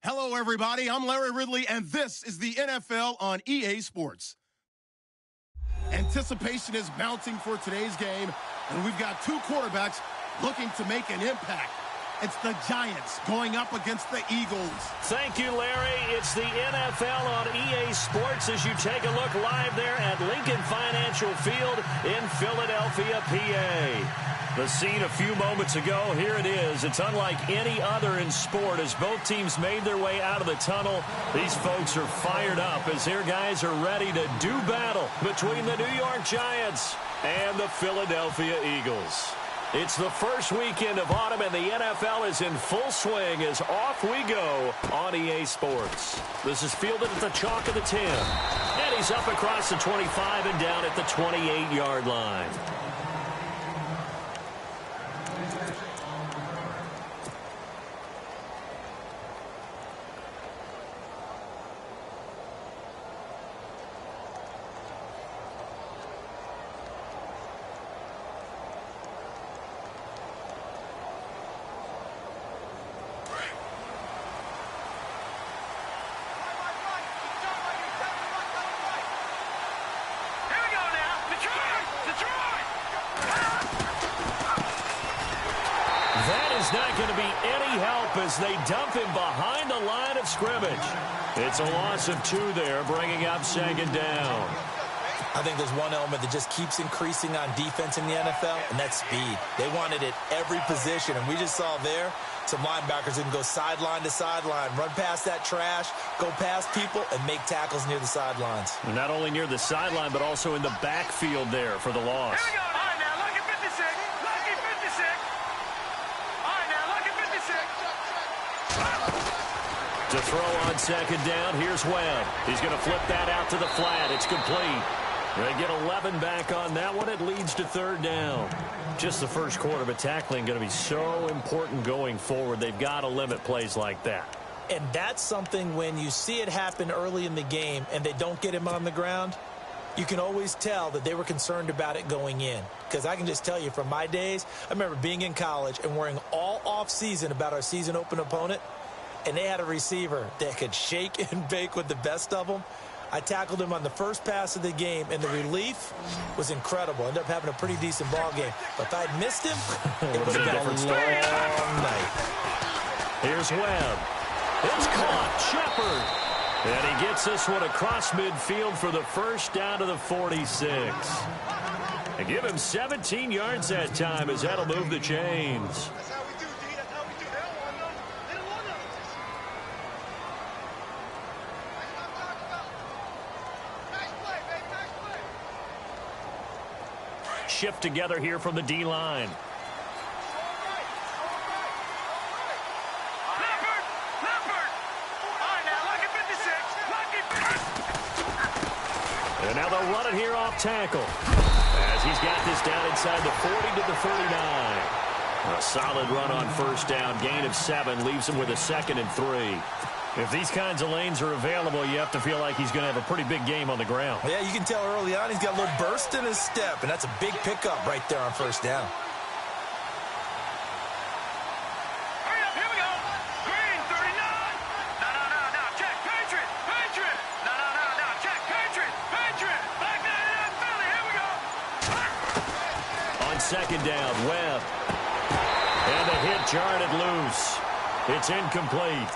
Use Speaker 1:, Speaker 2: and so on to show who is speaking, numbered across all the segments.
Speaker 1: Hello, everybody. I'm Larry Ridley, and this is the NFL on EA Sports. Anticipation is mounting for today's game, and we've got two quarterbacks looking to make an impact. It's the Giants going up against the Eagles.
Speaker 2: Thank you, Larry. It's the NFL on EA Sports as you take a look live there at Lincoln Financial Field in Philadelphia, PA. The scene a few moments ago, here it is. It's unlike any other in sport as both teams made their way out of the tunnel. These folks are fired up as their guys are ready to do battle between the New York Giants and the Philadelphia Eagles. It's the first weekend of autumn, and the NFL is in full swing as off we go on EA Sports. This is fielded at the chalk of the 10. And he's up across the 25 and down at the 28-yard line. Not going to be any help as they dump him behind the line of scrimmage. It's a loss of 2 there, bringing up second down.
Speaker 3: I think there's one element that just keeps increasing on defense in the NFL, and that's speed. They want it at every position, and we just saw there some linebackers that can go sideline to sideline, run past that trash, go past people, and make tackles near the sidelines.
Speaker 2: And not only near the sideline, but also in the backfield there for the loss.
Speaker 4: Here we go. All right, now, lucky 56. Lucky 56.
Speaker 2: To throw on second down, here's Webb. He's going to flip that out to the flat. It's complete. They get 11 back on that one. It leads to third down. Just the first quarter, but tackling going to be so important going forward. They've got to limit plays like that.
Speaker 3: And that's something when you see it happen early in the game and they don't get him on the ground, you can always tell that they were concerned about it going in. Because I can just tell you from my days, I remember being in college and worrying all off-season about our season open opponent, and they had a receiver that could shake and bake with the best of them. I tackled him on the first pass of the game, and the relief was incredible. Ended up having a pretty decent ball game. But if I'd missed him, it would have been a long night.
Speaker 2: Here's Webb. It's caught. Shepard. And he gets this one across midfield for the first down to the 46. And give him 17 yards that time as that'll move the chains. Shift together here from the D-line. And now they'll run it here off tackle. As he's got this down inside the 40 to the 39. A solid run on first down. Gain of 7 leaves him with a 2nd and 3. If these kinds of lanes are available, you have to feel like he's going to have a pretty big game on the ground.
Speaker 3: Yeah, you can tell early on he's got a little burst in his step, and that's a big pickup right there on first down.
Speaker 4: Hurry up, here we go. Green, 39. No, check, Patriot. No, check, Patriot. Back there, Philly, here we go.
Speaker 2: On second down, Webb. And the hit jarred it loose. It's incomplete.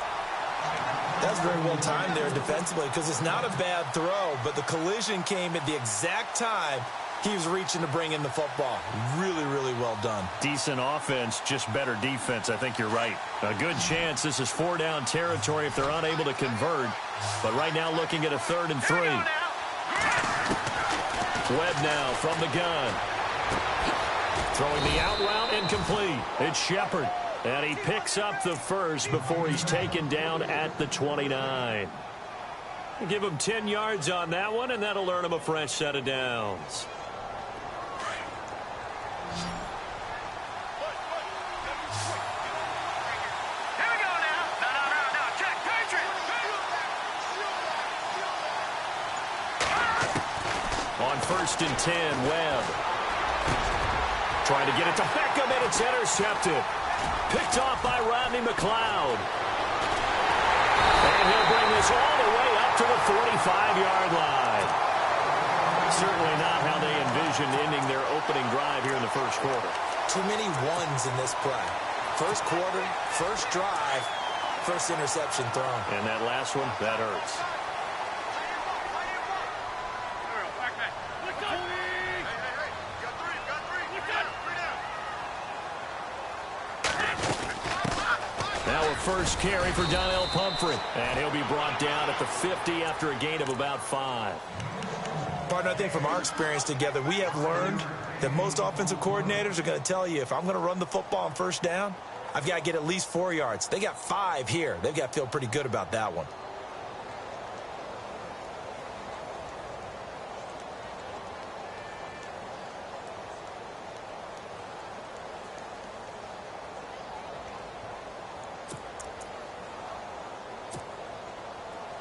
Speaker 3: That's very well timed there defensively because it's not a bad throw, but the collision came at the exact time he was reaching to bring in the football. Really, really well done.
Speaker 2: Decent offense, just better defense. I think you're right. A good chance this is 4-down territory if they're unable to convert. But right now looking at a 3rd and 3. Webb now from the gun. Throwing the out route incomplete. It's Shepard. And he picks up the first before he's taken down at the 29. Give him 10 yards on that one, and that'll earn him a fresh set of downs.
Speaker 4: Here we go now. No, check, Patriot.
Speaker 2: On 1st and 10, Webb. Trying to get it to Beckham, and it's intercepted. Picked off by Rodney McLeod. And he'll bring this all the way up to the 45-yard line. Certainly not how they envisioned ending their opening drive here in the first quarter.
Speaker 3: Too many ones in this play. First quarter, first drive, first interception thrown.
Speaker 2: And that last one, that hurts. Now a first carry for Donnell Pumphrey. And he'll be brought down at the 50 after a gain of about 5.
Speaker 3: Partner, I think from our experience together, we have learned that most offensive coordinators are going to tell you, if I'm going to run the football on first down, I've got to get at least 4 yards. They got 5 here. They've got to feel pretty good about that one.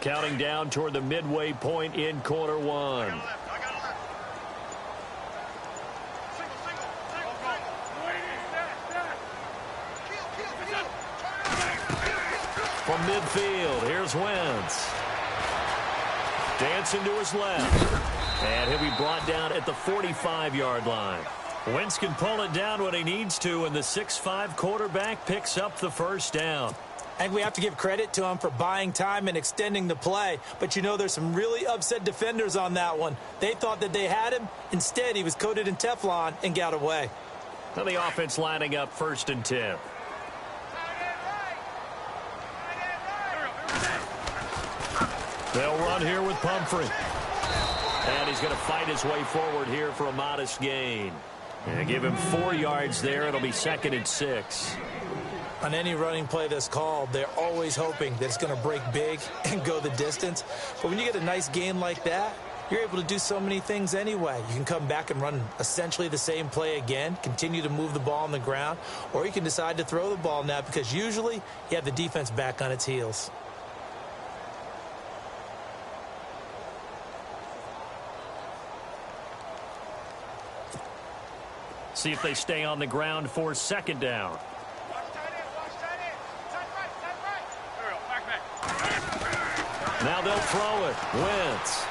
Speaker 2: Counting down toward the midway point in quarter one. From midfield, here's Wentz. Dancing to his left. And he'll be brought down at the 45-yard line. Wentz can pull it down when he needs to, and the 6'5" quarterback picks up the first down.
Speaker 3: And we have to give credit to him for buying time and extending the play. But, you know, there's some really upset defenders on that one. They thought that they had him. Instead, he was coated in Teflon and got away.
Speaker 2: Now the offense lining up 1st and 10. They'll run here with Pumphrey. And he's going to fight his way forward here for a modest gain. And give him 4 yards there. It'll be 2nd and 6.
Speaker 3: On any running play that's called, they're always hoping that it's going to break big and go the distance. But when you get a nice gain like that, you're able to do so many things anyway. You can come back and run essentially the same play again, continue to move the ball on the ground, or you can decide to throw the ball now because usually you have the defense back on its heels.
Speaker 2: See if they stay on the ground for 2nd down. Now they'll throw it. Wentz.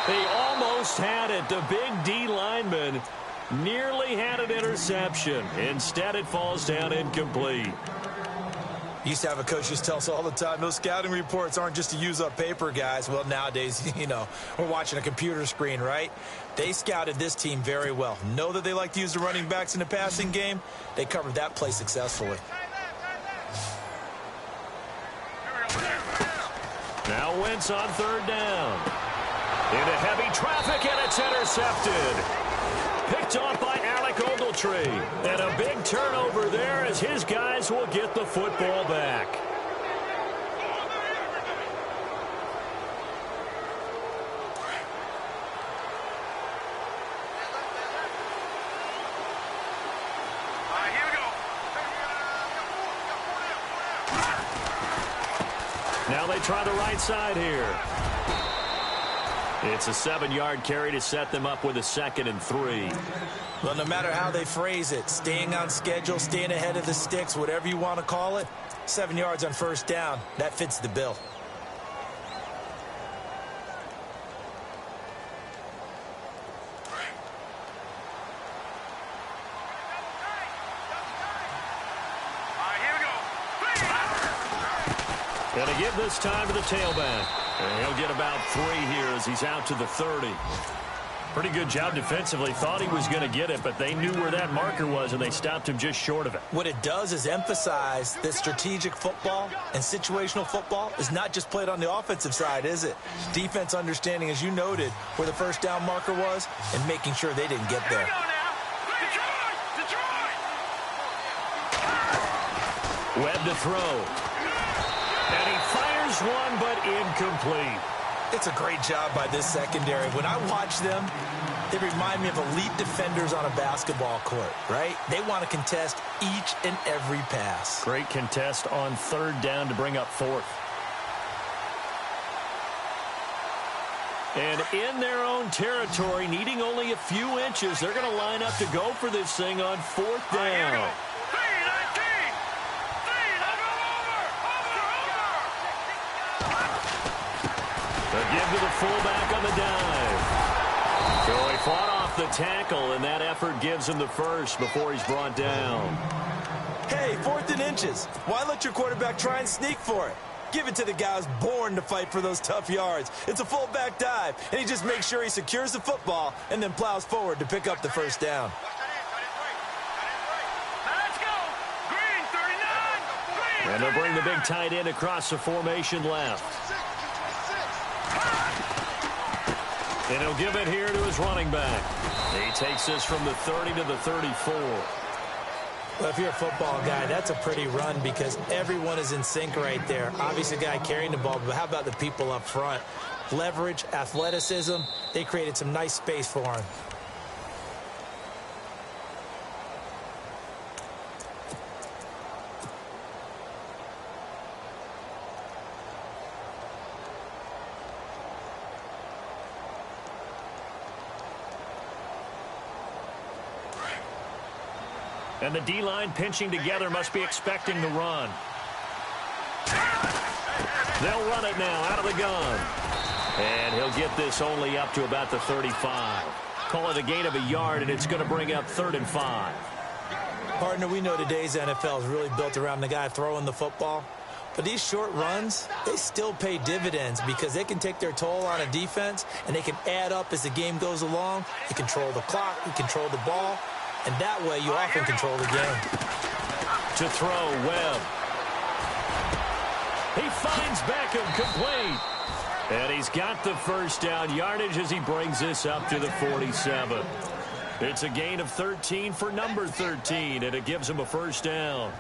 Speaker 2: He almost had it. The big D lineman nearly had an interception. Instead, it falls down incomplete.
Speaker 3: Used to have a coach just tell us all the time, those scouting reports aren't just to use up paper, guys. Well, nowadays, you know, we're watching a computer screen, right? They scouted this team very well. Know that they like to use the running backs in the passing game. They covered that play successfully.
Speaker 2: Now Wentz on 3rd down. Into heavy traffic, and it's intercepted. Picked off by Alec Ogletree. And a big turnover there as his guys will get the football back. Now they try the right side here. It's a 7-yard carry to set them up with a 2nd and 3.
Speaker 3: Well, no matter how they phrase it, staying on schedule, staying ahead of the sticks, whatever you want to call it, 7 yards on 1st down, that fits the bill.
Speaker 2: Going to give this time to the tailback. And he'll get about 3 here as he's out to the 30. Pretty good job defensively. Thought he was going to get it, but they knew where that marker was, and they stopped him just short of it.
Speaker 3: What it does is emphasize that strategic football and situational football is not just played on the offensive side, is it? Defense understanding, as you noted, where the 1st down marker was and making sure they didn't get there.
Speaker 2: Webb to throw. And he fires one, but incomplete.
Speaker 3: It's a great job by this secondary. When I watch them, they remind me of elite defenders on a basketball court, right? They want to contest each and every pass.
Speaker 2: Great contest on 3rd down to bring up 4th. And in their own territory, needing only a few inches, they're going to line up to go for this thing on 4th down. give to the fullback on the dive. So he fought off the tackle, and that effort gives him the first before he's brought down.
Speaker 3: Hey, 4th and inches. Why let your quarterback try and sneak for it? Give it to the guy who's born to fight for those tough yards. It's a fullback dive, and he just makes sure he secures the football and then plows forward to pick up the first down.
Speaker 4: Let's go. Green, 39. Green,
Speaker 2: And they'll bring the big tight end across the formation left. And he'll give it here to his running back. He takes this from the 30 to the 34.
Speaker 3: Well, if you're a football guy, that's a pretty run because everyone is in sync right there. Obviously, the guy carrying the ball, but how about the people up front? Leverage, athleticism, they created some nice space for him.
Speaker 2: And the D-line pinching together must be expecting the run. They'll run it now out of the gun. And he'll get this only up to about the 35. Call it a gain of a yard, and it's going to bring up 3rd and 5.
Speaker 3: Partner, we know today's NFL is really built around the guy throwing the football. But these short runs, they still pay dividends because they can take their toll on a defense, and they can add up as the game goes along. You control the clock, you control the ball. And that way, you often control the game.
Speaker 2: To throw, Webb. He finds Beckham complete. And he's got the first down yardage as he brings this up to the 47. It's a gain of 13 for number 13, and it gives him a first down.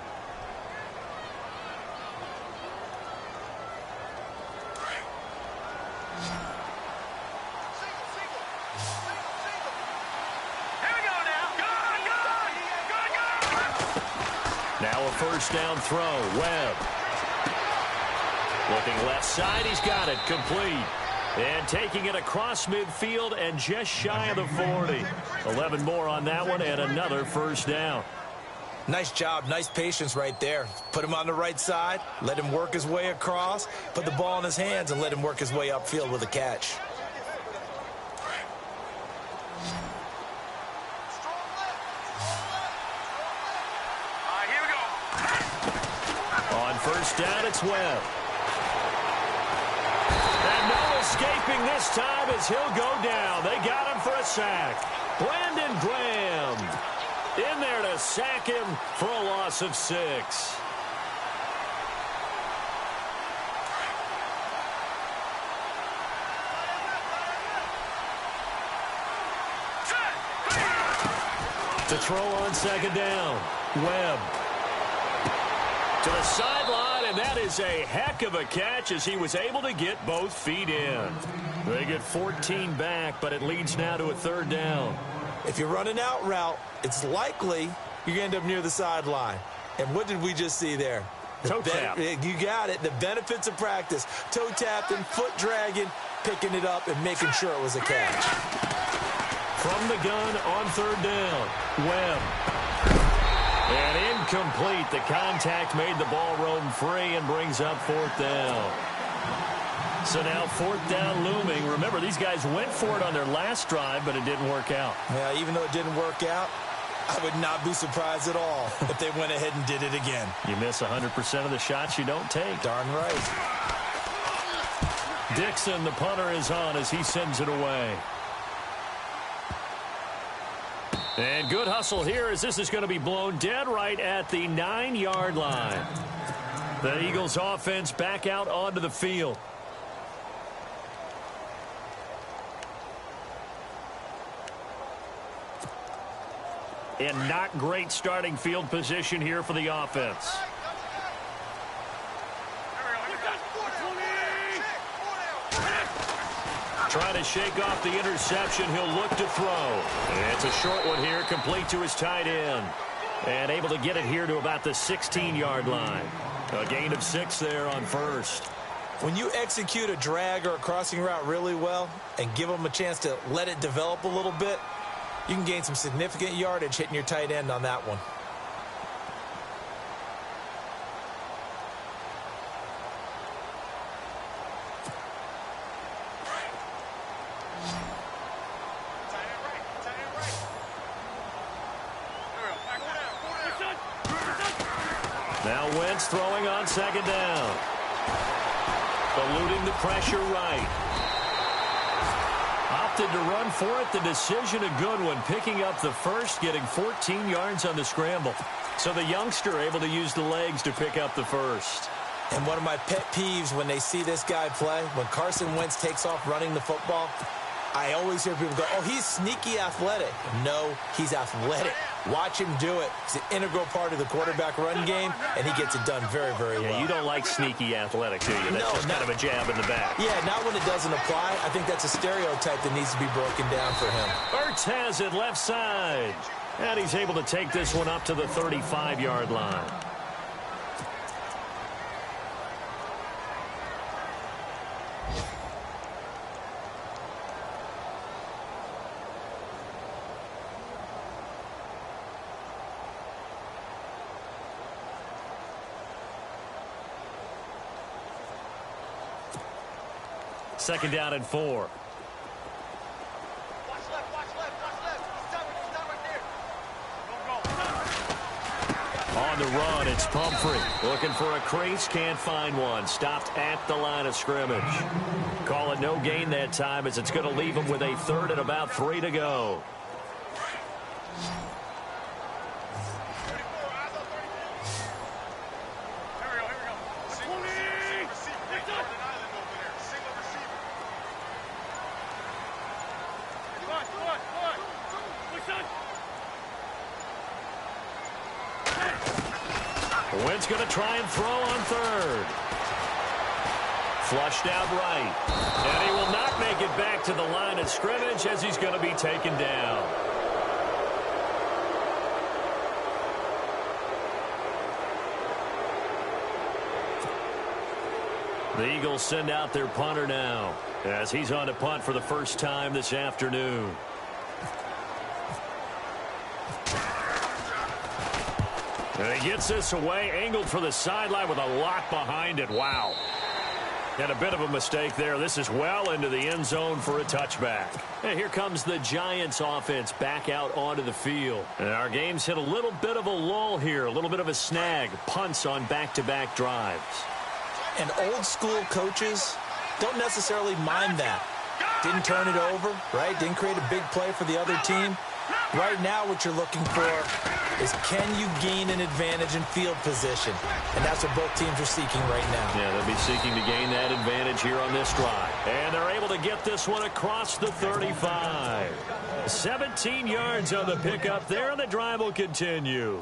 Speaker 2: Now a first down throw. Webb. Looking left side. He's got it. Complete. And taking it across midfield and just shy of the 40. 11 more on that one and another first down.
Speaker 3: Nice job. Nice patience right there. Put him on the right side. Let him work his way across. Put the ball in his hands and let him work his way upfield with a catch.
Speaker 2: First down, it's Webb. And no escaping this time as he'll go down. They got him for a sack. Brandon Graham in there to sack him for a loss of 6. To throw on second down, Webb. To the sideline, and that is a heck of a catch as he was able to get both feet in. They get 14 back, but it leads now to a 3rd down.
Speaker 3: If you're running out route, it's likely you're going to end up near the sideline. And what did we just see there?
Speaker 2: Toe tap.
Speaker 3: You got it. The benefits of practice. Toe tapping, foot dragging, picking it up, and making sure it was a catch.
Speaker 2: From the gun on 3rd down, Webb. And incomplete. The contact made the ball roam free and brings up 4th down. So now 4th down looming. Remember, these guys went for it on their last drive, but it didn't work out.
Speaker 3: Yeah, even though it didn't work out, I would not be surprised at all if they went ahead and did it again.
Speaker 2: You miss 100% of the shots you don't take.
Speaker 3: Darn right.
Speaker 2: Dixon, the punter, is on as he sends it away. And good hustle here as this is going to be blown dead right at the 9-yard line. The Eagles offense back out onto the field. And not great starting field position here for the offense. Trying to shake off the interception. He'll look to throw. It's a short one here, complete to his tight end. And able to get it here to about the 16-yard line. A gain of 6 there on first.
Speaker 3: When you execute a drag or a crossing route really well and give them a chance to let it develop a little bit, you can gain some significant yardage hitting your tight end on that one.
Speaker 2: Wentz throwing on second down. Eluding the pressure right. Opted to run for it. The decision a good one. Picking up the first, getting 14 yards on the scramble. So the youngster able to use the legs to pick up the first.
Speaker 3: And one of my pet peeves when they see this guy play, when Carson Wentz takes off running the football, I always hear people go, oh, he's sneaky athletic. No, he's athletic. Watch him do it. It's an integral part of the quarterback run game, and he gets it done very, very well.
Speaker 2: Yeah, you don't like sneaky athletic, do you? That's just kind of a jab in the back.
Speaker 3: Yeah, not when it doesn't apply. I think that's a stereotype that needs to be broken down for him.
Speaker 2: Ertz has it left side. And he's able to take this one up to the 35-yard line. Second down and 4.
Speaker 4: Watch left, watch left, watch left. He's done right there. Go.
Speaker 2: On the run, it's Pumphrey. Looking for a crease, can't find one. Stopped at the line of scrimmage. Call it no gain that time as it's going to leave him with a third and about 3 to go. Wentz going to try and throw on third. Flushed out right. And he will not make it back to the line of scrimmage as he's going to be taken down. The Eagles send out their punter now as he's on to punt for the first time this afternoon. And he gets this away, angled for the sideline with a lot behind it. Wow. And a bit of a mistake there. This is well into the end zone for a touchback. And here comes the Giants offense back out onto the field. And our game's hit a little bit of a lull here, a little bit of a snag. Punts on back-to-back drives.
Speaker 3: And old school coaches don't necessarily mind that. Didn't turn it over, right? Didn't create a big play for the other team. Right now what you're looking for is can you gain an advantage in field position? And that's what both teams are seeking right now.
Speaker 2: Yeah, they'll be seeking to gain that advantage here on this drive. And they're able to get this one across the 35. 17 yards on the pickup there, and the drive will continue.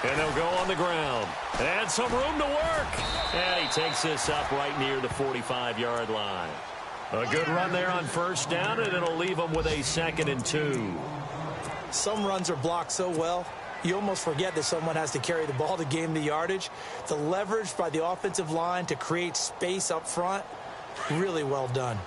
Speaker 2: And they'll go on the ground. And some room to work. And he takes this up right near the 45-yard line. A good run there on first down, and it'll leave them with a 2nd and 2.
Speaker 3: Some runs are blocked so well, you almost forget that someone has to carry the ball to gain the yardage. The leverage by the offensive line to create space up front, really well done.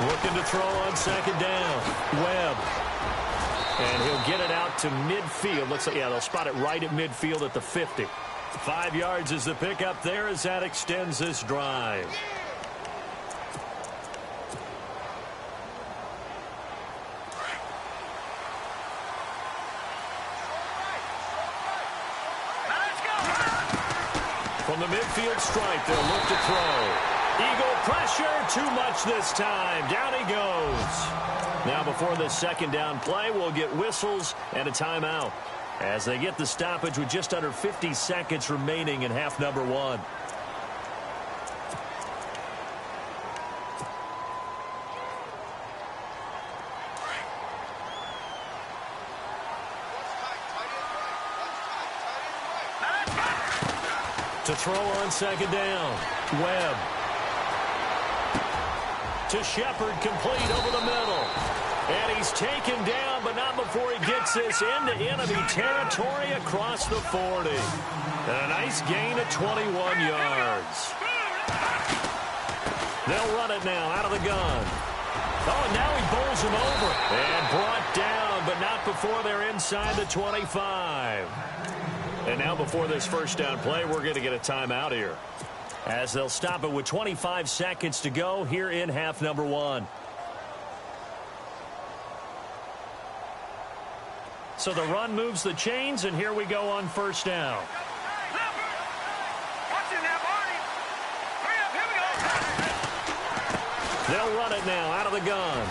Speaker 2: Looking to throw on second down. Webb. And he'll get it out to midfield. Looks like, yeah, they'll spot it right at midfield at the 50. 5 yards is the pickup there as that extends this drive. From the midfield stripe, they'll look to throw. Eagle pressure, too much this time. Down he goes. Now before this second down play, we'll get whistles and a timeout as they get the stoppage with just under 50 seconds remaining in half number 1. To throw on second down. Webb. To Shepard, complete over the middle. And he's taken down, but not before he gets this into enemy territory across the 40. And a nice gain of 21 yards. They'll run it now out of the gun. Oh, and now he bowls him over. And brought down, but not before they're inside the 25. And now before this first down play, we're going to get a timeout here, as they'll stop it with 25 seconds to go here in half number 1. So the run moves the chains, and here we go on first down. They'll run it now out of the gun.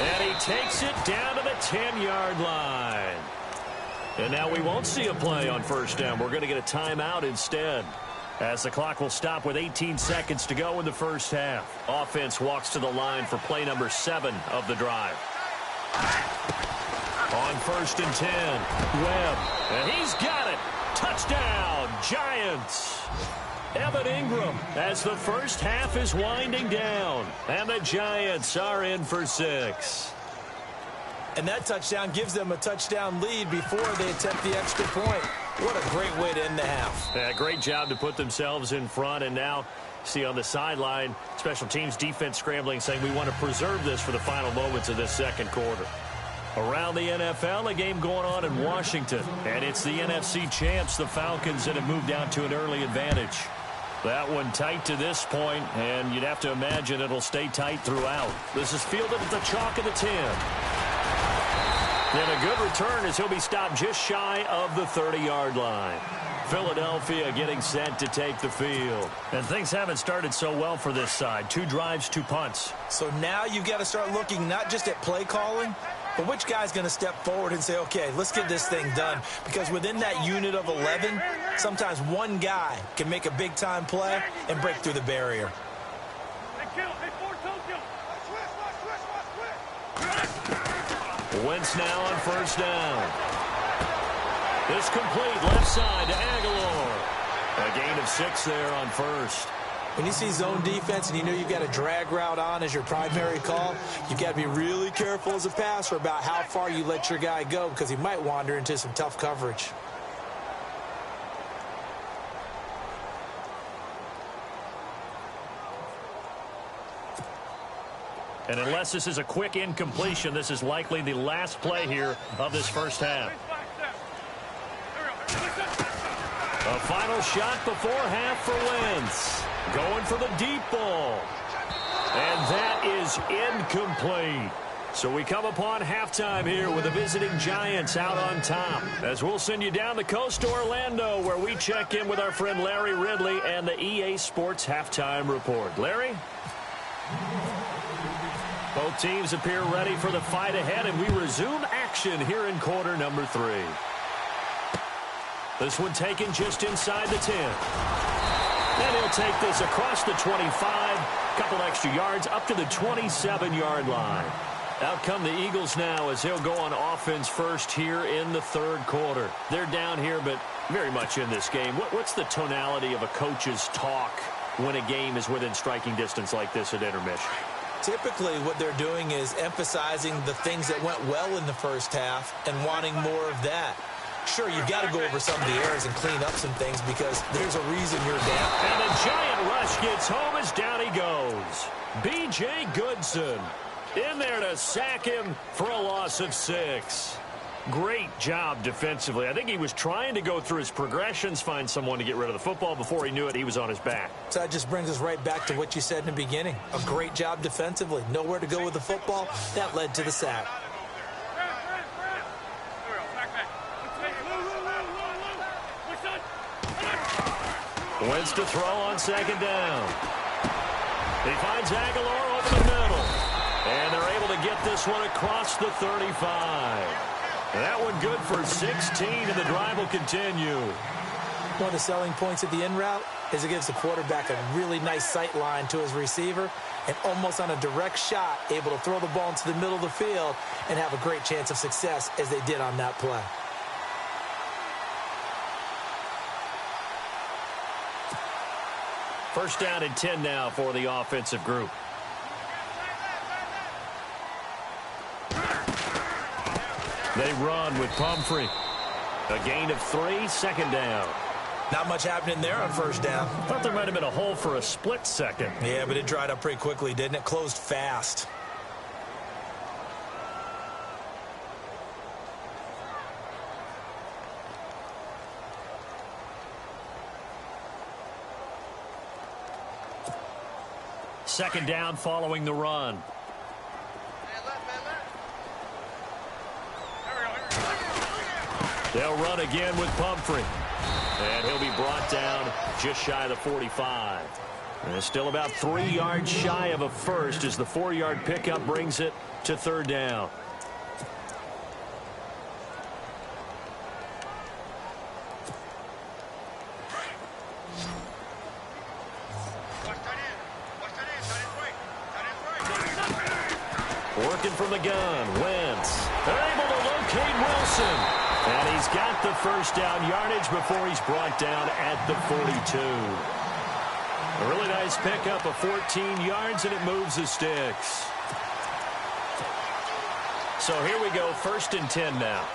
Speaker 2: And he takes it down to the 10-yard line. And now we won't see a play on first down. We're going to get a timeout instead, as the clock will stop with 18 seconds to go in the first half. Offense walks to the line for play number 7 of the drive. On first and 10, Webb. And he's got it. Touchdown, Giants. Evan Ingram, as the first half is winding down. And the Giants are in for 6.
Speaker 3: And that touchdown gives them a touchdown lead before they attempt the extra point. What a great way to end the half.
Speaker 2: Yeah, great job to put themselves in front. And now, see on the sideline, special teams defense scrambling, saying we want to preserve this for the final moments of this second quarter. Around the NFL, a game going on in Washington. And it's the NFC champs, the Falcons, that have moved down to an early advantage. That one tight to this point, and you'd have to imagine it'll stay tight throughout. This is fielded at the chalk of the 10. And a good return as he'll be stopped just shy of the 30-yard line. Philadelphia getting set to take the field. And things haven't started so well for this side. 2 drives, 2 punts.
Speaker 3: So now you've got to start looking not just at play calling, but which guy's going to step forward and say, okay, let's get this thing done. Because within that unit of 11, sometimes one guy can make a big-time play and break through the barrier.
Speaker 2: Wentz now on first down. This complete left side to Aguilar. A gain of 6 there on first.
Speaker 3: When you see zone defense and you know you've got a drag route on as your primary call, you've got to be really careful as a passer about how far you let your guy go, because he might wander into some tough coverage.
Speaker 2: And unless this is a quick incompletion, this is likely the last play here of this first half. A final shot before half for Wentz. Going for the deep ball. And that is incomplete. So we come upon halftime here with the visiting Giants out on top. As we'll send you down the coast to Orlando, where we check in with our friend Larry Ridley and the EA Sports Halftime Report. Larry? Both teams appear ready for the fight ahead, and we resume action here in quarter number 3. This one taken just inside the 10. And he'll take this across the 25, couple extra yards up to the 27-yard line. Out come the Eagles now as they'll go on offense first here in the third quarter. They're down here, but very much in this game. What's the tonality of a coach's talk when a game is within striking distance like this at intermission?
Speaker 3: Typically, what they're doing is emphasizing the things that went well in the first half and wanting more of that. Sure, you've got to go over some of the errors and clean up some things because there's a reason you're down.
Speaker 2: And the giant rush gets home as down he goes. B.J. Goodson in there to sack him for a loss of 6. Great job defensively. I think he was trying to go through his progressions, find someone to get rid of the football. Before he knew it, he was on his back.
Speaker 3: So that just brings us right back to what you said in the beginning. A great job defensively. Nowhere to go with the football. That led to the sack.
Speaker 2: Wentz to throw on second down. He finds Aguilar over the middle. And they're able to get this one across the 35. That one good for 16, and the drive will continue.
Speaker 3: One of the selling points of the in route is it gives the quarterback a really nice sight line to his receiver, and almost on a direct shot, able to throw the ball into the middle of the field and have a great chance of success as they did on that play.
Speaker 2: First down and 10 now for the offensive group. They run with Pumphrey. A gain of 3, second down.
Speaker 3: Not much happening there on first down.
Speaker 2: Thought there might have been a hole for a split second.
Speaker 3: Yeah, but it dried up pretty quickly, didn't it? Closed fast.
Speaker 2: Second down following the run. They'll run again with Pumphrey. And he'll be brought down just shy of the 45. And still about 3 yards shy of a first as the 4-yard pickup brings it to third down. Working from the gun, Wentz. They're able to locate Wilson. And he's got the first down yardage before he's brought down at the 42. A really nice pickup of 14 yards, and it moves the sticks. So here we go, 1st and 10 now.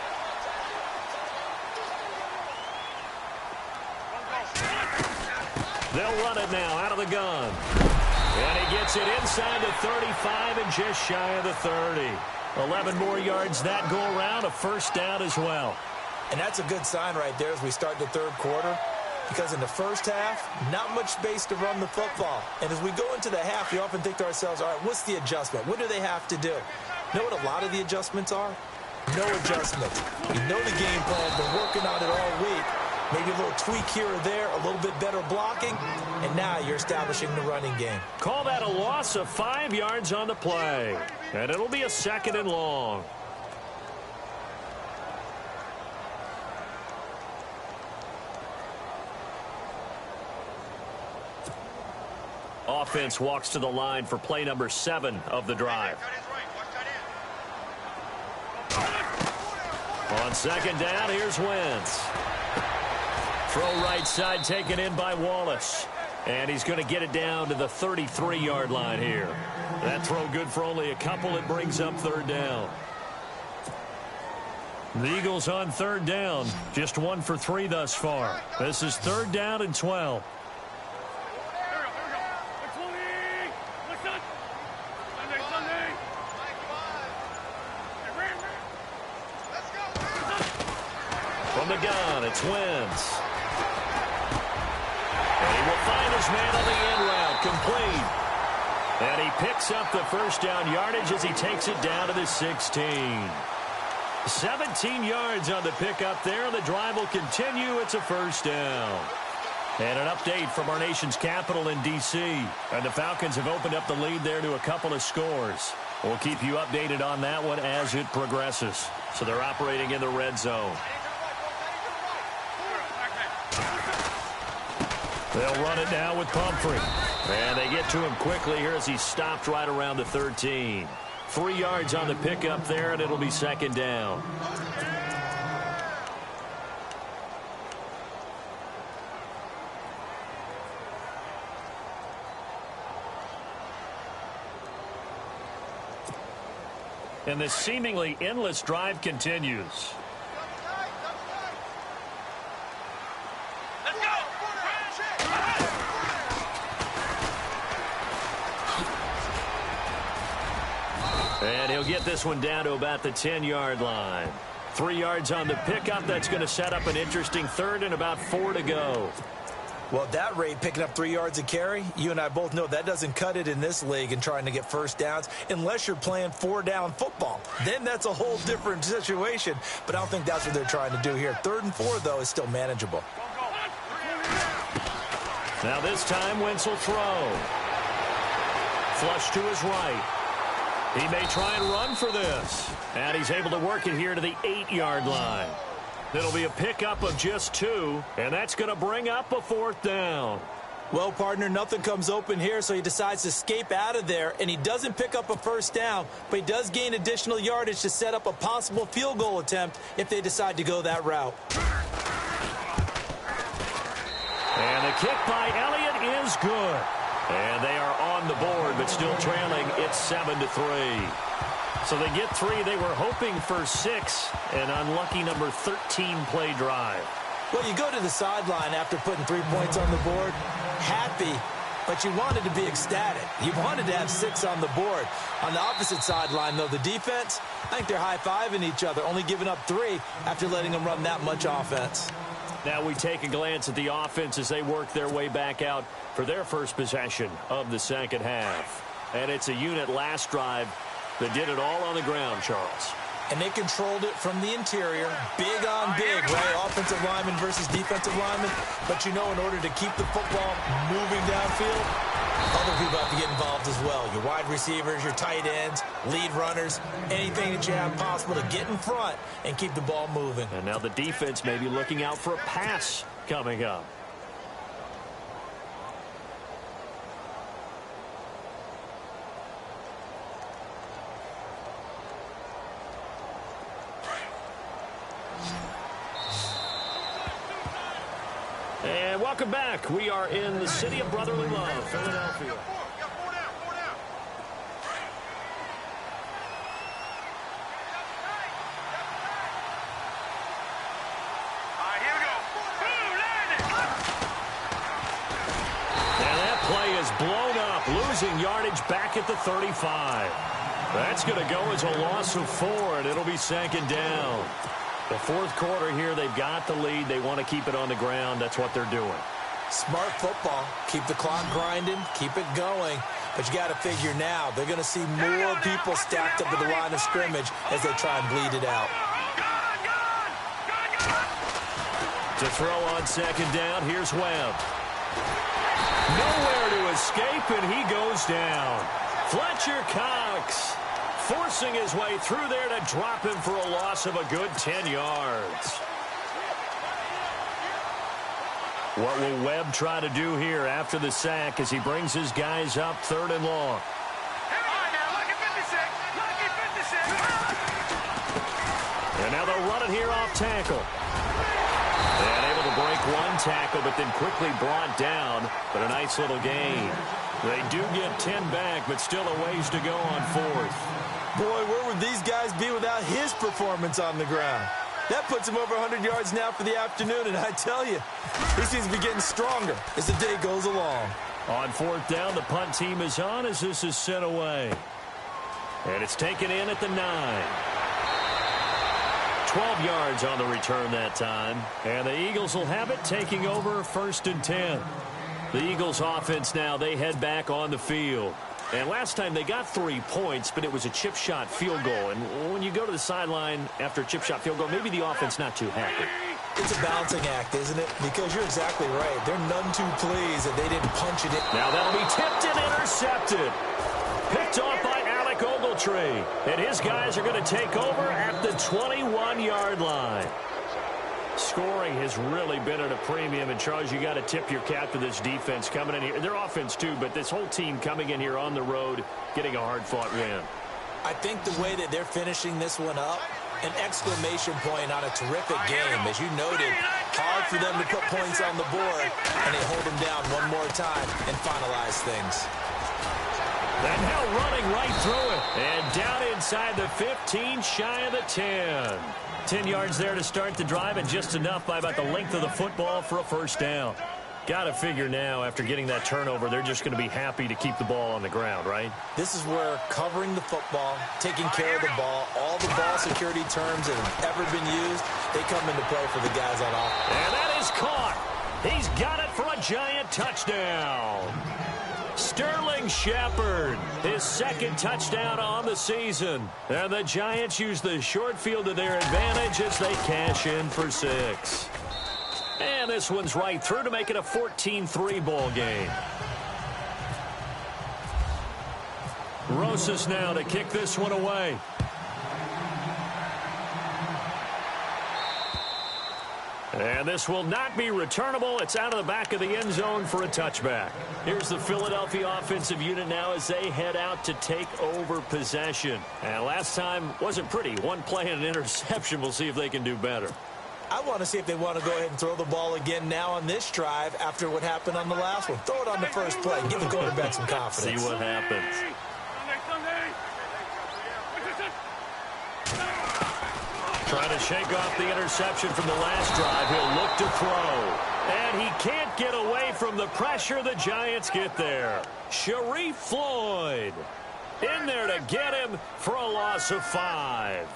Speaker 2: They'll run it now out of the gun. And he gets it inside the 35 and just shy of the 30. 11 more yards that go around, a first down as well.
Speaker 3: And that's a good sign right there as we start the third quarter. Because in the first half, not much space to run the football. And as we go into the half, we often think to ourselves, all right, what's the adjustment? What do they have to do? You know what a lot of the adjustments are? No adjustments. You know the game plan, been working on it all week. Maybe a little tweak here or there, a little bit better blocking, and now you're establishing the running game.
Speaker 2: Call that a loss of 5 yards on the play. And it'll be a 2nd and long. Offense walks to the line for play number 7 of the drive. On 2nd down, here's Wentz. Throw right side taken in by Wallace. And he's going to get it down to the 33-yard line here. That throw good for only a couple. It brings up 3rd down. The Eagles on 3rd down. Just 1 for 3 thus far. This is 3rd down and 12. From the gun, it's Wentz. And he will find his man on the end route, complete. And he picks up the first down yardage as he takes it down to the 16. 17 yards on the pickup there, and the drive will continue. It's a first down. And an update from our nation's capital in D.C. And the Falcons have opened up the lead there to a couple of scores. We'll keep you updated on that one as it progresses. So they're operating in the red zone. They'll run it now with Pumphrey. And they get to him quickly here as he stopped right around the 13. 3 yards on the pickup there, and it'll be 2nd down. And this seemingly endless drive continues. And he'll get this one down to about the 10-yard line. 3 yards on the pickup. That's going to set up an interesting 3rd and about 4 to go.
Speaker 3: Well, at that rate, picking up 3 yards a carry, you and I both know that doesn't cut it in this league and trying to get first downs unless you're playing 4-down football. Then that's a whole different situation. But I don't think that's what they're trying to do here. 3rd and 4, though, is still manageable.
Speaker 2: Now this time, Wentz will throw. Flush to his right. He may try and run for this. And he's able to work it here to the 8-yard line. It'll be a pickup of just 2, and that's going to bring up a 4th down.
Speaker 3: Well, partner, nothing comes open here, so he decides to escape out of there, and he doesn't pick up a first down, but he does gain additional yardage to set up a possible field goal attempt if they decide to go that route.
Speaker 2: And the kick by Elliott is good. And they are on the board, but still trailing. It's 7-3. So they get 3. They were hoping for 6. An unlucky number 13 play drive.
Speaker 3: Well, you go to the sideline after putting 3 points on the board, happy, but you wanted to be ecstatic. You wanted to have 6 on the board. On the opposite sideline, though, the defense, I think they're high-fiving each other, only giving up 3 after letting them run that much offense.
Speaker 2: Now we take a glance at the offense as they work their way back out for their first possession of the second half. And it's a unit last drive that did it all on the ground, Charles.
Speaker 3: And they controlled it from the interior, big on big, right? Offensive lineman versus defensive lineman. But, you know, in order to keep the football moving downfield, other people have to get involved as well. Your wide receivers, your tight ends, lead runners, anything that you have possible to get in front and keep the ball moving.
Speaker 2: And now the defense may be looking out for a pass coming up. And welcome back. We are in the city of brotherly love, Philadelphia.
Speaker 4: All right, here we go. Boom, landed.
Speaker 2: And that play is blown up, losing yardage back at the 35. That's going to go as a loss of 4, and it'll be second down. The fourth quarter here, they've got the lead. They want to keep it on the ground. That's what they're doing.
Speaker 3: Smart football. Keep the clock grinding. Keep it going. But you got to figure now, they're going to see more people stacked up at the line of scrimmage as they try and bleed it out.
Speaker 2: To throw on second down, here's Webb. Nowhere to escape, and he goes down. Fletcher Cox forcing his way through there to drop him for a loss of a good 10 yards. What will Webb try to do here after the sack as he brings his guys up 3rd and long? And now they'll run it here off tackle. And able to break one tackle, but then quickly brought down. But a nice little gain. They do get 10 back, but still a ways to go on 4th.
Speaker 3: Boy, where would these guys be without his performance on the ground? That puts him over 100 yards now for the afternoon, and I tell you, he seems to be getting stronger as the day goes along.
Speaker 2: On 4th down, the punt team is on as this is sent away. And it's taken in at the 9. 12 yards on the return that time. And the Eagles will have it, taking over 1st and 10. The Eagles offense now, they head back on the field. And last time they got 3 points, but it was a chip shot field goal. And when you go to the sideline after a chip shot field goal, maybe the offense not too happy.
Speaker 3: It's a balancing act, isn't it? Because you're exactly right. They're none too pleased that they didn't punch it in.
Speaker 2: Now that'll be tipped and intercepted. Picked off by Alec Ogletree. And his guys are going to take over at the 21-yard line. Scoring has really been at a premium. And, Charles, you got to tip your cap to this defense coming in here. Their offense, too, but this whole team coming in here on the road, getting a hard-fought win.
Speaker 3: I think the way that they're finishing this one up, an exclamation point on a terrific game. As you noted, hard for them to put points on the board, and they hold them down one more time and finalize things.
Speaker 2: And now running right through it. And down inside the 15, shy of the 10. 10 yards there to start the drive, and just enough by about the length of the football for a first down. Got to figure now, after getting that turnover, they're just going to be happy to keep the ball on the ground, right?
Speaker 3: This is where covering the football, taking care of the ball, all the ball security terms that have ever been used, they come into play for the guys on offense.
Speaker 2: And that is caught. He's got it for a Giant touchdown. Sterling Shepard, his 2nd touchdown on the season. And the Giants use the short field to their advantage as they cash in for 6. And this one's right through to make it a 14-3 ball game. Rosas now to kick this one away. And this will not be returnable. It's out of the back of the end zone for a touchback. Here's the Philadelphia offensive unit now as they head out to take over possession. And last time wasn't pretty. One play and an interception. We'll see if they can do better.
Speaker 3: I want to see if they want to go ahead and throw the ball again now on this drive after what happened on the last one. Throw it on the first play. Give the quarterback some confidence.
Speaker 2: See what happens. Trying to shake off the interception from the last drive. He'll look to throw. And he can't get away from the pressure. The Giants get there. Sharif Floyd in there to get him for a loss of 5.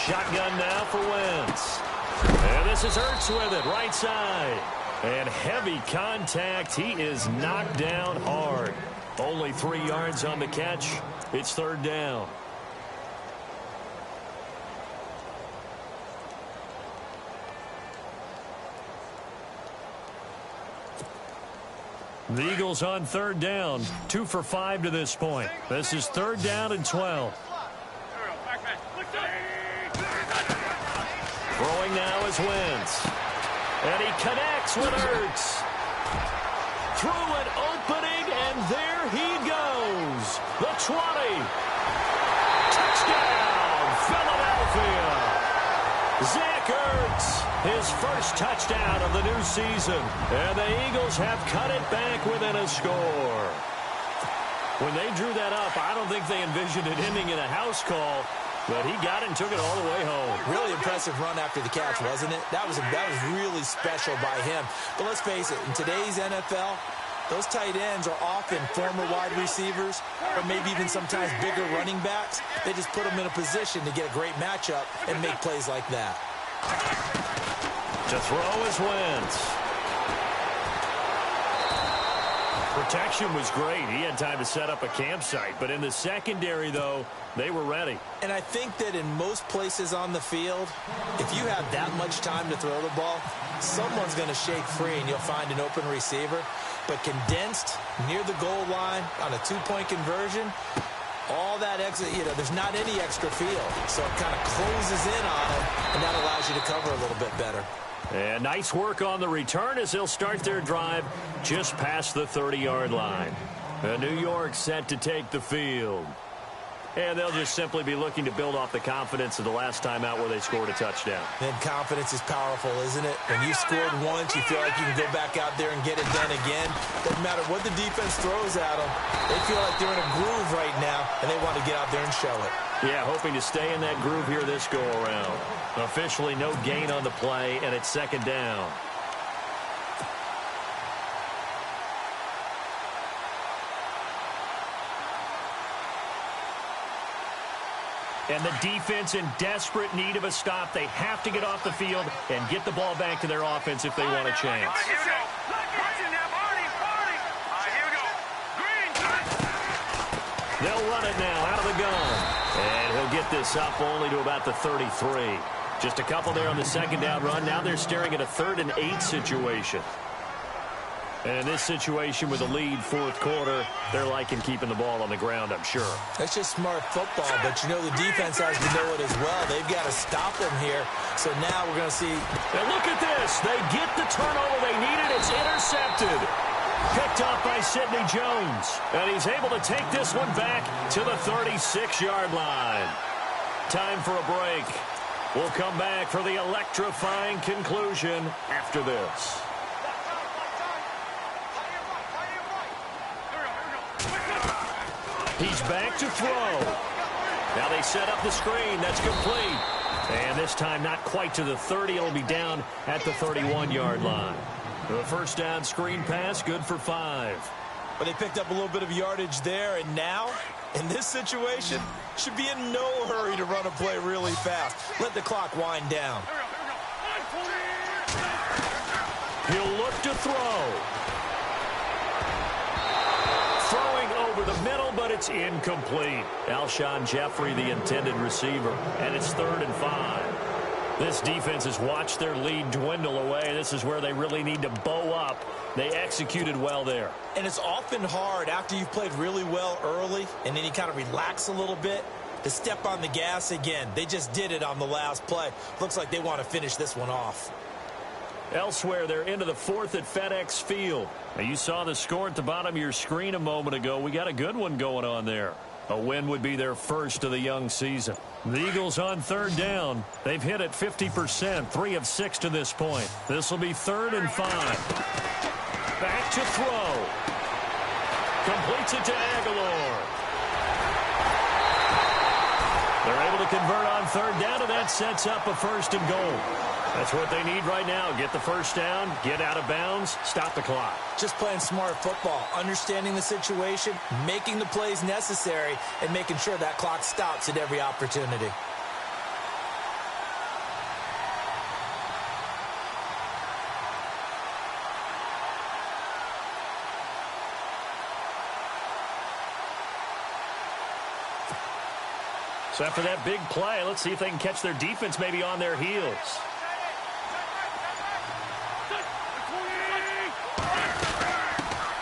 Speaker 2: shotgun now for Wentz. And this is Ertz with it, right side. And heavy contact. He is knocked down hard. Only 3 yards on the catch. It's third down. The Eagles on third down. 2 for 5 to this point. This is third down and 12. Throwing now is Wentz. And he connects with Ertz. Through an opening, and there he goes. The 20. Touchdown, Philadelphia. Zach Ertz, his first touchdown of the new season. And the Eagles have cut it back within a score. When they drew that up, I don't think they envisioned it ending in a house call. But he got it and took it all the way home.
Speaker 3: Really impressive run after the catch, wasn't it? That was really special by him. But let's face it, in today's NFL, those tight ends are often former wide receivers or maybe even sometimes bigger running backs. They just put them in a position to get a great matchup and make plays like that.
Speaker 2: To throw is Wentz. Protection was great. He had time to set up a campsite. But in the secondary, though, they were ready.
Speaker 3: And I think that in most places on the field, if you have that much time to throw the ball, someone's going to shake free and you'll find an open receiver. But condensed near the goal line on a 2-point conversion, all that extra, there's not any extra field. So it kind of closes in on them, and that allows you to cover a little bit better.
Speaker 2: And nice work on the return as they'll start their drive just past the 30-yard line. New York set to take the field. And they'll just simply be looking to build off the confidence of the last time out where they scored a touchdown.
Speaker 3: And confidence is powerful, isn't it? When you scored once, you feel like you can go back out there and get it done again. Doesn't matter what the defense throws at them. They feel like they're in a groove right now, and they want to get out there and show it.
Speaker 2: Yeah, hoping to stay in that groove here this go-around. Officially no gain on the play, and it's second down. And the defense in desperate need of a stop. They have to get off the field and get the ball back to their offense if they want a chance. They'll run it now out of the gun. And he'll get this up only to about the 33. Just a couple there on the second down run. Now they're staring at a 3rd and 8 situation. And in this situation with a lead fourth quarter, they're liking keeping the ball on the ground, I'm sure.
Speaker 3: That's just smart football, but the defense has to know it as well. They've got to stop them here. So now we're going to see.
Speaker 2: And look at this. They get the turnover they needed. It's intercepted. Picked off by Sidney Jones. And he's able to take this one back to the 36-yard line. Time for a break. We'll come back for the electrifying conclusion after this. He's back to throw. Now they set up the screen. That's complete. And this time not quite to the 30. It'll be down at the 31-yard line. The first down screen pass, good for 5.
Speaker 3: But they picked up a little bit of yardage there, and now, in this situation, should be in no hurry to run a play really fast. Let the clock wind down.
Speaker 2: He'll look to throw. Throwing over the middle, but it's incomplete. Alshon Jeffrey, the intended receiver, and it's 3rd and 5. This defense has watched their lead dwindle away. This is where they really need to bow up. They executed well there.
Speaker 3: And it's often hard after you've played really well early and then you kind of relax a little bit to step on the gas again. They just did it on the last play. Looks like they want to finish this one off.
Speaker 2: Elsewhere, they're into the 4th at FedEx Field. Now, you saw the score at the bottom of your screen a moment ago. We got a good one going on there. A win would be their first of the young season. The Eagles on 3rd down. They've hit it 50%, 3 of 6 to this point. This will be 3rd and 5. Back to throw. Completes it to Aguilar. They're able to convert on 3rd down, and that sets up a 1st and goal. That's what they need right now. Get the first down, get out of bounds, stop the clock.
Speaker 3: Just playing smart football, understanding the situation, making the plays necessary, and making sure that clock stops at every opportunity.
Speaker 2: So after that big play, let's see if they can catch their defense maybe on their heels.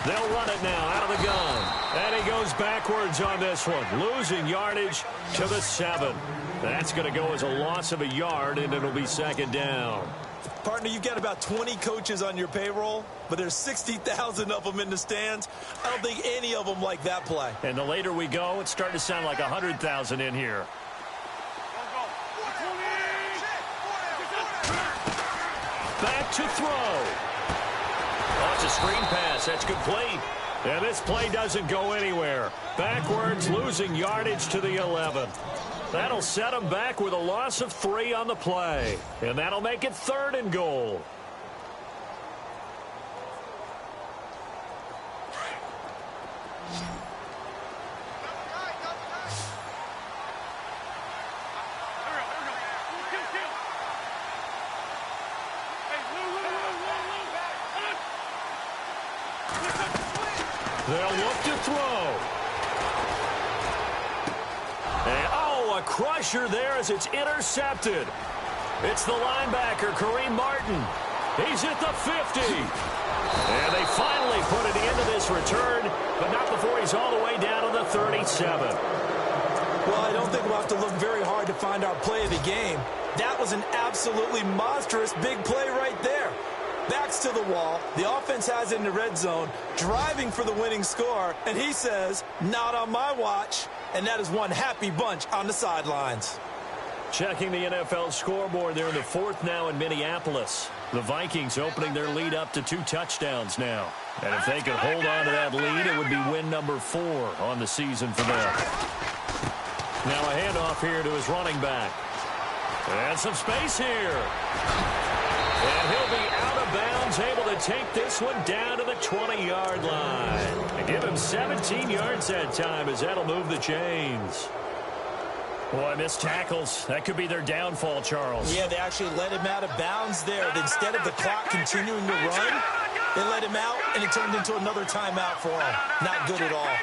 Speaker 2: They'll run it now out of the gun. And he goes backwards on this one, losing yardage to the 7. That's going to go as a loss of a yard, and it'll be second down.
Speaker 3: Partner, you've got about 20 coaches on your payroll, but there's 60,000 of them in the stands. I don't think any of them like that play.
Speaker 2: And the later we go, it's starting to sound like 100,000 in here. Back to throw. Oh, it's a screen pass. That's complete. And this play doesn't go anywhere. Backwards, losing yardage to the 11. That'll set them back with a loss of 3 on the play. And that'll make it 3rd and goal. They'll look to throw. And, oh, a crusher there as it's intercepted. It's the linebacker, Kareem Martin. He's at the 50. And they finally put an end to this return, but not before he's all the way down to the 37.
Speaker 3: Well, I don't think we'll have to look very hard to find our play of the game. That was an absolutely monstrous big play right there. Backs to the wall. The offense has it in the red zone, driving for the winning score, and he says, not on my watch. And that is one happy bunch on the sidelines.
Speaker 2: Checking the NFL scoreboard there in the 4th now in Minneapolis. The Vikings opening their lead up to 2 touchdowns now. And if they could hold on to that lead, it would be win number 4 on the season for them. Now a handoff here to his running back. And some space here. And he'll be out of bounds, able to take this one down to the 20-yard line. And give him 17 yards that time as that'll move the chains. Boy, missed tackles. That could be their downfall, Charles.
Speaker 3: Yeah, they actually let him out of bounds there. Instead of the clock continuing to run, they let him out, and it turned into another timeout for him. Not good at all.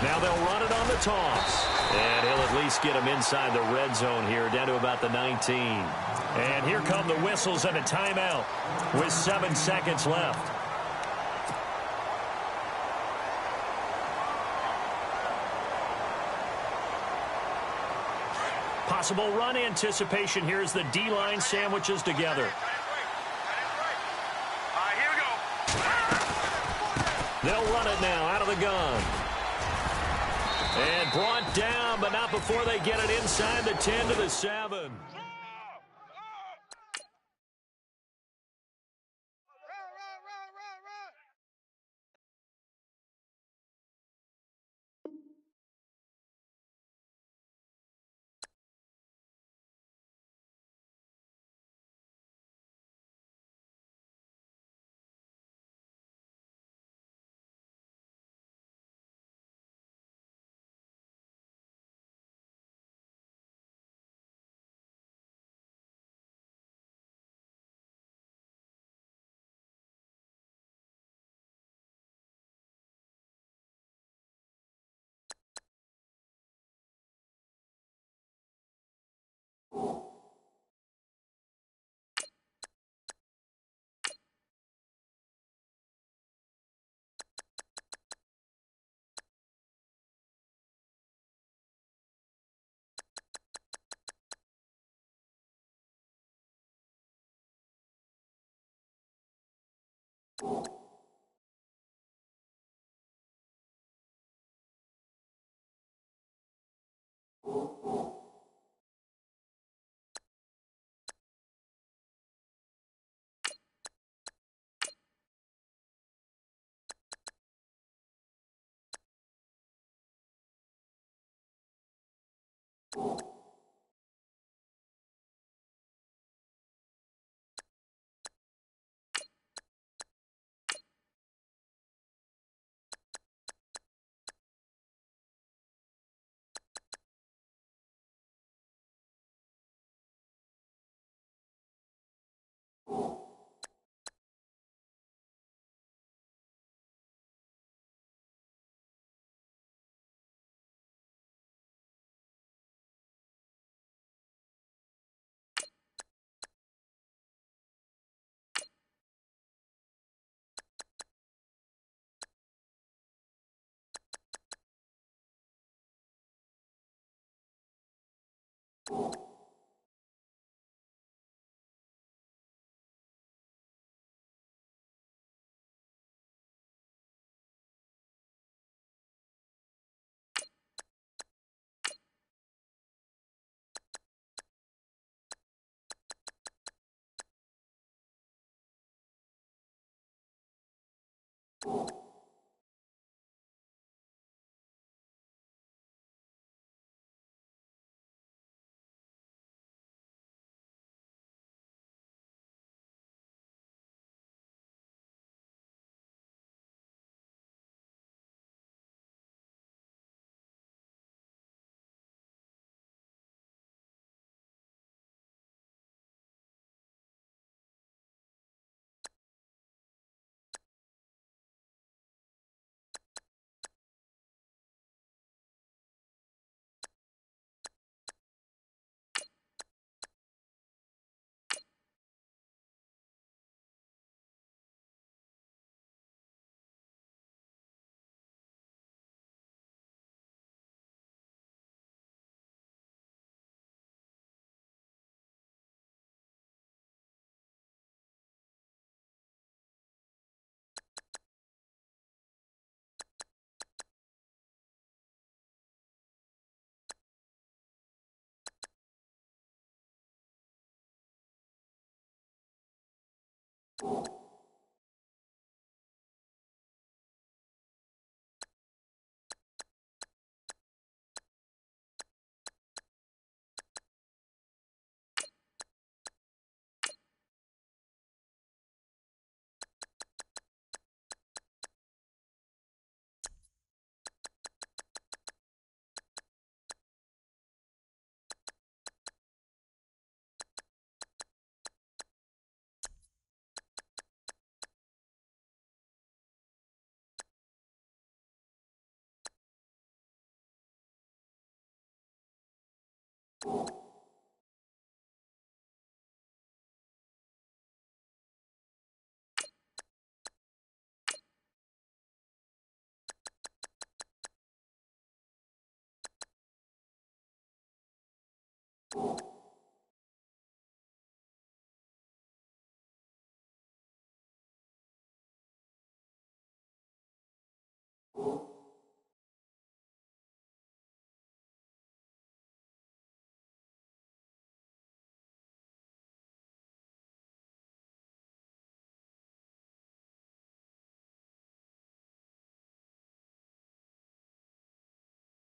Speaker 2: Now they'll run it on the toss. And he'll at least get him inside the red zone here, down to about the 19. And here come the whistles and a timeout with 7 seconds left. Possible run anticipation here as the D-line sandwiches together.
Speaker 4: Here we go.
Speaker 2: They'll run it now out of the gun. And brought down, but not before they get it inside the 10 to the 7.
Speaker 1: You